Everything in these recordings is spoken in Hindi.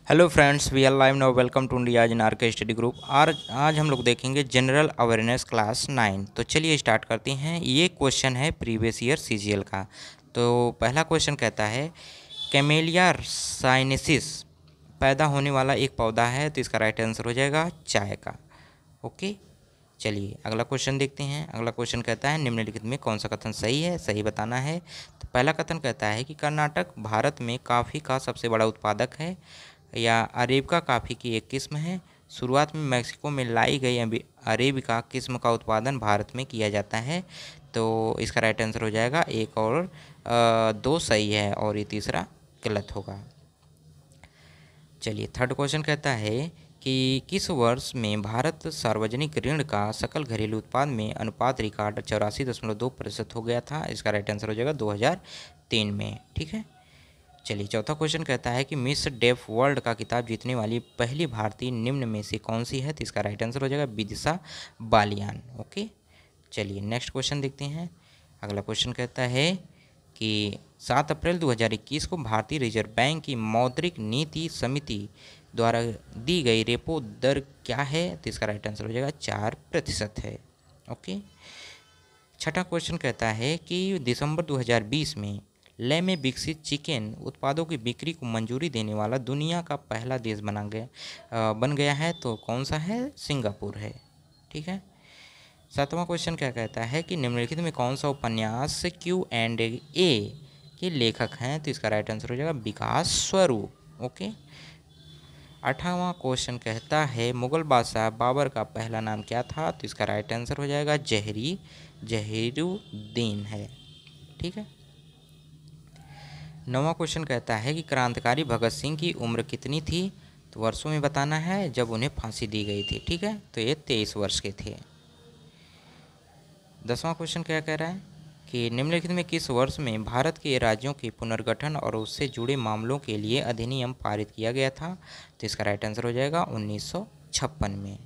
Hello friends, we are live now. Welcome to India in R K study group. आज हम लोग देखेंगे जनरल अवेयरनेस क्लास 9। तो चलिए स्टार्ट करते हैं। ये क्वेश्चन है प्रीवियस ईयर सीजीएल का। तो पहला क्वेश्चन कहता है कैमेलिया साइनेसिस पैदा होने वाला एक पौधा है। तो इसका राइट आंसर हो जाएगा चाय का। ओके, चलिए अगला क्वेश्चन देखते हैं। अगला क्वेश्चन कहता है निम्नलिखित में कौन सा कथन सही है, सही बताना है। तो पहला कथन कहता है कि कर्नाटक भारत में कॉफ़ी का सबसे बड़ा उत्पादक है, या अरेबिका कॉफ़ी की एक किस्म है। शुरुआत में मैक्सिको में लाई गई अरेबिका किस्म का उत्पादन भारत में किया जाता है। तो इसका राइट आंसर हो जाएगा एक और दो सही है और ये तीसरा गलत होगा। चलिए थर्ड क्वेश्चन कहता है कि किस वर्ष में भारत सार्वजनिक ऋण का सकल घरेलू उत्पाद में अनुपात रिकॉर्ड 84.2% हो गया था। इसका राइट आंसर हो जाएगा 2003 में। ठीक है, चलिए चौथा क्वेश्चन कहता है कि मिस डेफ वर्ल्ड का खिताब जीतने वाली पहली भारतीय निम्न में से कौन सी है। तो इसका राइट आंसर हो जाएगा विदिशा बालियान। ओके, चलिए नेक्स्ट क्वेश्चन देखते हैं। अगला क्वेश्चन कहता है कि 7 अप्रैल 2021 को भारतीय रिजर्व बैंक की मौद्रिक नीति समिति द्वारा दी गई रेपो दर क्या है। तो इसका राइट आंसर हो जाएगा 4% है। ओके, छठा क्वेश्चन कहता है कि दिसंबर 2020 में लय में विकसित चिकन उत्पादों की बिक्री को मंजूरी देने वाला दुनिया का पहला देश बन गया है। तो कौन सा है? सिंगापुर है। ठीक है, सातवां क्वेश्चन क्या कहता है कि निम्नलिखित में कौन सा उपन्यास Q&A के लेखक हैं। तो इसका राइट आंसर हो जाएगा विकास स्वरूप। ओके, आठवां क्वेश्चन कहता है मुगल बादशाह बाबर का पहला नाम क्या था। तो इसका राइट आंसर हो जाएगा जहीरुद्दीन है। ठीक है, नौवां क्वेश्चन कहता है कि क्रांतिकारी भगत सिंह की उम्र कितनी थी। तो वर्षों में बताना है जब उन्हें फांसी दी गई थी। ठीक है, तो ये 23 वर्ष के थे। 10वां क्वेश्चन क्या कह रहा है कि निम्नलिखित में किस वर्ष में भारत के राज्यों के पुनर्गठन और उससे जुड़े मामलों के लिए अधिनियम पारित किया गया था। तो इसका राइट आंसर हो जाएगा 1956 में।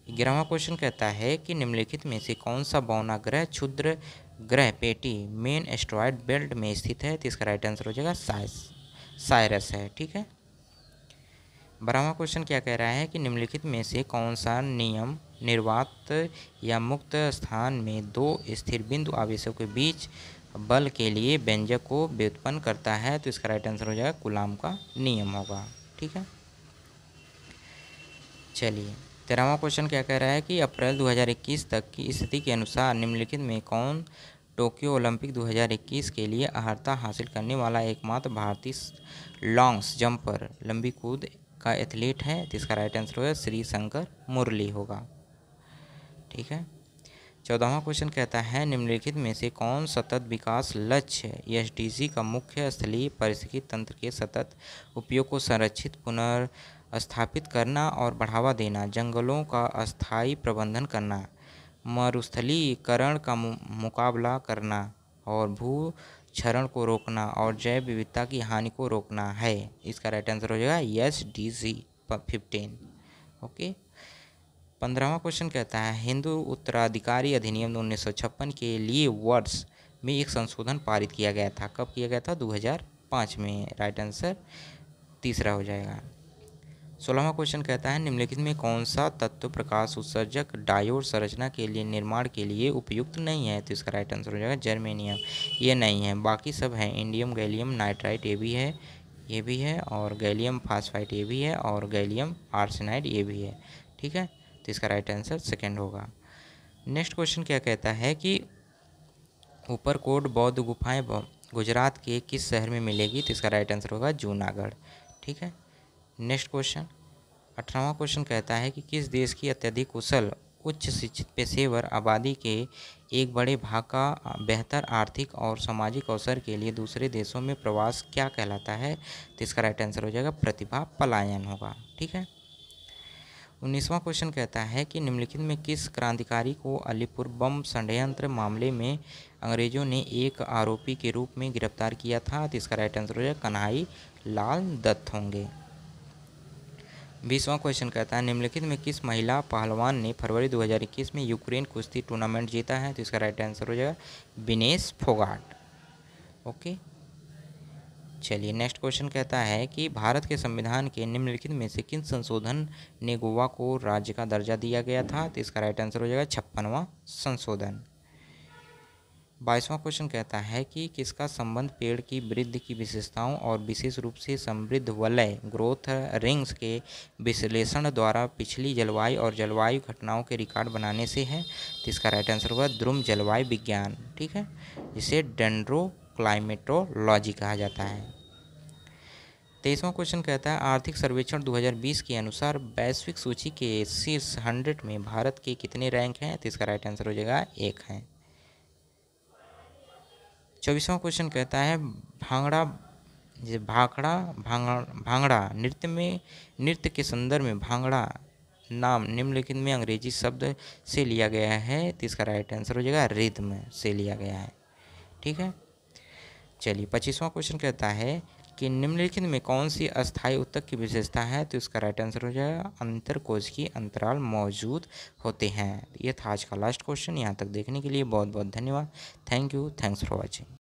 11वां क्वेश्चन कहता है कि निम्नलिखित में से कौन सा बौनाग्रह क्षुद्र ग्रह पेटी मेन एस्ट्रॉयड बेल्ट में स्थित है। तो इसका राइट आंसर हो जाएगा साइरस है। ठीक है, 12वां क्वेश्चन क्या कह रहा है कि निम्नलिखित में से कौन सा नियम निर्वात या मुक्त स्थान में दो स्थिर बिंदु आवेशों के बीच बल के लिए व्यंजक को व्युत्पन्न करता है। तो इसका राइट आंसर हो जाएगा कूलाम का नियम होगा। ठीक है, चलिए 13वां क्वेश्चन क्या कह रहा है कि अप्रैल 2021 तक की स्थिति के अनुसार निम्नलिखित में कौन टोक्यो ओलंपिक 2021 के लिए अर्हता हासिल करने वाला एकमात्र भारतीय लॉन्ग जंपर लंबी कूद का एथलीट है। तो इसका राइट आंसर होगा श्री शंकर मुरली होगा। ठीक है, 14वां क्वेश्चन कहता है निम्नलिखित में से कौन सतत विकास लक्ष्य SDG का मुख्य स्थलीय पारिस्थितिकी तंत्र के सतत उपयोग को संरक्षित पुनर्स्थापित करना और बढ़ावा देना, जंगलों का अस्थायी प्रबंधन करना, मरुस्थलीकरण का मुकाबला करना और भू क्षरण को रोकना और जैव विविधता की हानि को रोकना है। इसका राइट आंसर हो जाएगा SDG 15। ओके, 15वां क्वेश्चन कहता है हिंदू उत्तराधिकारी अधिनियम 1956 के लिए वर्ष में एक संशोधन पारित किया गया था। कब किया गया था? 2005 में। राइट आंसर तीसरा हो जाएगा। 16वां क्वेश्चन कहता है निम्नलिखित में कौन सा तत्व प्रकाश उत्सर्जक डायोड संरचना के लिए निर्माण के लिए उपयुक्त नहीं है। तो इसका राइट आंसर हो जाएगा जर्मेनियम। ये नहीं है, बाकी सब हैं। इंडियम गैलियम नाइट्राइट ये भी है और गैलियम फास्फाइड ये भी है और गैलियम आर्सेनाइड ये भी है। ठीक है, तो इसका राइट आंसर सेकंड होगा। नेक्स्ट क्वेश्चन क्या कहता है कि ऊपरकोट बौद्ध गुफाएं गुजरात के किस शहर में मिलेगी। तो इसका राइट आंसर होगा जूनागढ़। ठीक है, नेक्स्ट क्वेश्चन 18वां क्वेश्चन कहता है कि किस देश की अत्यधिक कुशल उच्च शिक्षित पेशेवर आबादी के एक बड़े भाग का बेहतर आर्थिक और सामाजिक अवसर के लिए दूसरे देशों में प्रवास क्या कहलाता है। तो इसका राइट आंसर हो जाएगा प्रतिभा पलायन होगा। ठीक है, 19वां क्वेश्चन कहता है कि निम्नलिखित में किस क्रांतिकारी को अलीपुर बम षड्यंत्र मामले में अंग्रेजों ने एक आरोपी के रूप में गिरफ्तार किया था। तो इसका राइट आंसर हो जाएगा कन्हई लाल दत्त होंगे। 20वां क्वेश्चन कहता है निम्नलिखित में किस महिला पहलवान ने फरवरी 2021 में यूक्रेन कुश्ती टूर्नामेंट जीता है। तो इसका राइट आंसर हो जाएगा विनेश फोगाट। ओके, चलिए नेक्स्ट क्वेश्चन कहता है कि भारत के संविधान के निम्नलिखित में से किन संशोधन ने गोवा को राज्य का दर्जा दिया गया था? तो इसका राइट आंसर हो जाएगा 56वां संशोधन। 22वां क्वेश्चन कहता है कि किसका संबंध पेड़ की वृद्धि की विशेषताओं और विशेष रूप से समृद्ध वलय ग्रोथ रिंग्स के विश्लेषण द्वारा पिछली जलवायु और जलवायु घटनाओं के रिकॉर्ड बनाने से है? तो इसका राइट आंसर होगा ध्रुव जलवायु विज्ञान, ठीक है, जिसे डेंड्रोक्लाइमेटोलॉजी कहा जाता है। 23वां क्वेश्चन कहता है आर्थिक सर्वेक्षण 2020 के अनुसार वैश्विक सूची के शीर्ष 100 में भारत के कितने रैंक हैं? तो इसका राइट आंसर हो जाएगा 1 है। 24वां क्वेश्चन कहता है भांगड़ा नृत्य के संदर्भ में भांगड़ा नाम निम्नलिखित में अंग्रेजी शब्द से लिया गया है? तो इसका राइट आंसर हो जाएगा रिद्म से लिया गया है, ठीक है। चलिए 25वां क्वेश्चन कहता है कि निम्नलिखित में कौन सी अस्थायी ऊतक की विशेषता है? तो इसका राइट आंसर हो जाएगा अंतरकोशिकीय अंतराल मौजूद होते हैं। ये था आज का लास्ट क्वेश्चन। यहाँ तक देखने के लिए बहुत बहुत धन्यवाद। Thank you, thanks for watching.